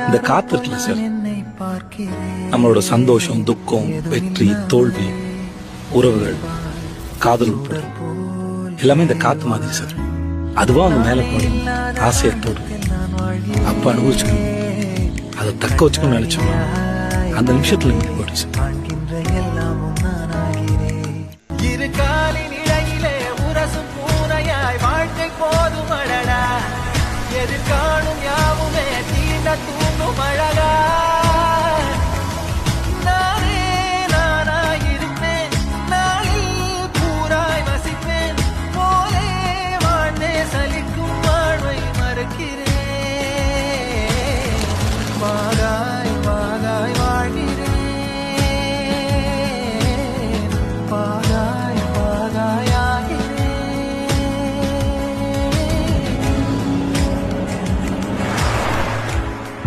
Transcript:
இந்த காத்து இருக்குல்ல சார், நம்மளோட சந்தோஷம், துக்கம், வெற்றி, தோல்வி, உறவுகள், காதல் உட்பட எல்லாமே இந்த காத்து மாதிரி சார். அதுவா அவங்க மேல போடும் ஆசையத்தோடு அப்ப அனுபவிச்சுக்கணும், அதை தக்க வச்சுக்கணும்னு நினைச்சோம்னா அந்த நிமிஷத்துல நீங்க போட்டு சார். இரு காலின் இடையிலே உரசும் பூனையாய் வாழ்க்கை போதுமடடா, எதிர்காணும் யாவுமே தீண்ட